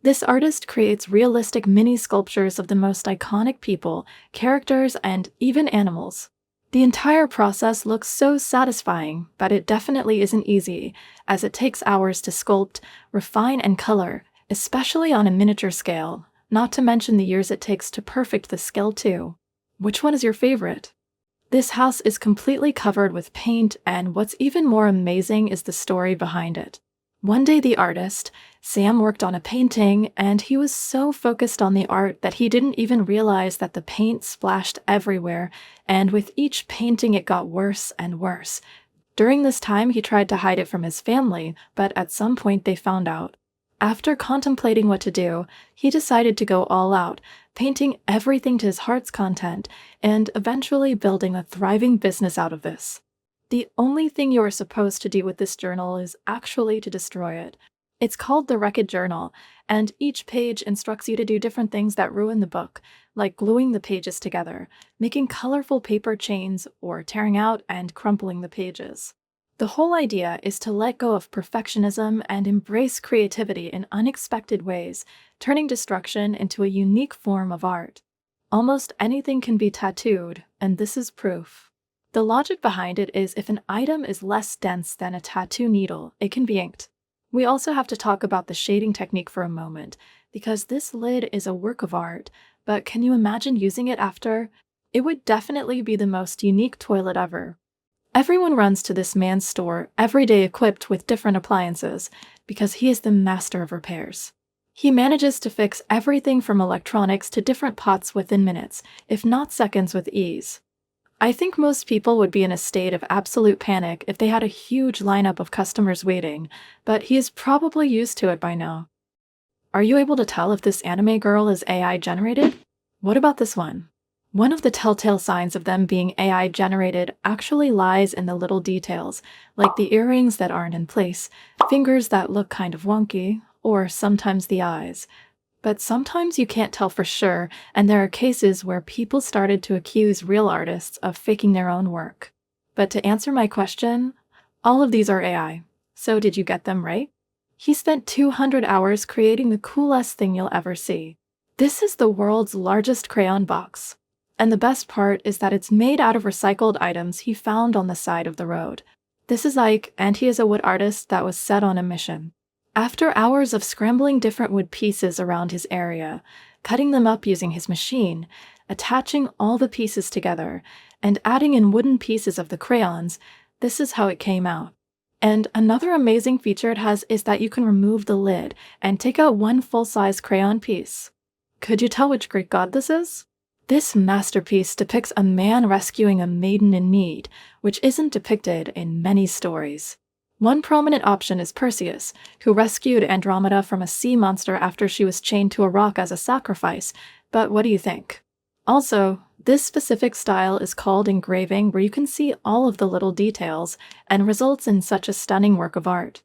This artist creates realistic mini sculptures of the most iconic people, characters, and even animals. The entire process looks so satisfying, but it definitely isn't easy, as it takes hours to sculpt, refine, and color, especially on a miniature scale, not to mention the years it takes to perfect the skill too. Which one is your favorite? This house is completely covered with paint, and what's even more amazing is the story behind it. One day the artist, Sam, worked on a painting, and he was so focused on the art that he didn't even realize that the paint splashed everywhere, and with each painting it got worse and worse. During this time he tried to hide it from his family, but at some point they found out. After contemplating what to do, he decided to go all out, painting everything to his heart's content, and eventually building a thriving business out of this. The only thing you are supposed to do with this journal is actually to destroy it. It's called the Wreck-It Journal, and each page instructs you to do different things that ruin the book, like gluing the pages together, making colorful paper chains, or tearing out and crumpling the pages. The whole idea is to let go of perfectionism and embrace creativity in unexpected ways, turning destruction into a unique form of art. Almost anything can be tattooed, and this is proof. The logic behind it is if an item is less dense than a tattoo needle, it can be inked. We also have to talk about the shading technique for a moment, because this lid is a work of art, but can you imagine using it after? It would definitely be the most unique toilet ever. Everyone runs to this man's store every day equipped with different appliances, because he is the master of repairs. He manages to fix everything from electronics to different pots within minutes, if not seconds, with ease. I think most people would be in a state of absolute panic if they had a huge lineup of customers waiting, but he is probably used to it by now. Are you able to tell if this anime girl is AI generated? What about this one? One of the telltale signs of them being AI generated actually lies in the little details, like the earrings that aren't in place, fingers that look kind of wonky, or sometimes the eyes. But sometimes you can't tell for sure, and there are cases where people started to accuse real artists of faking their own work. But to answer my question, all of these are AI. So did you get them right? He spent 200 hours creating the coolest thing you'll ever see. This is the world's largest crayon box. And the best part is that it's made out of recycled items he found on the side of the road. This is Ike, and he is a wood artist that was set on a mission. After hours of scrambling different wood pieces around his area, cutting them up using his machine, attaching all the pieces together, and adding in wooden pieces of the crayons, this is how it came out. And another amazing feature it has is that you can remove the lid and take out one full-size crayon piece. Could you tell which Greek god this is? This masterpiece depicts a man rescuing a maiden in need, which isn't depicted in many stories. One prominent option is Perseus, who rescued Andromeda from a sea monster after she was chained to a rock as a sacrifice, but what do you think? Also, this specific style is called engraving, where you can see all of the little details, and results in such a stunning work of art.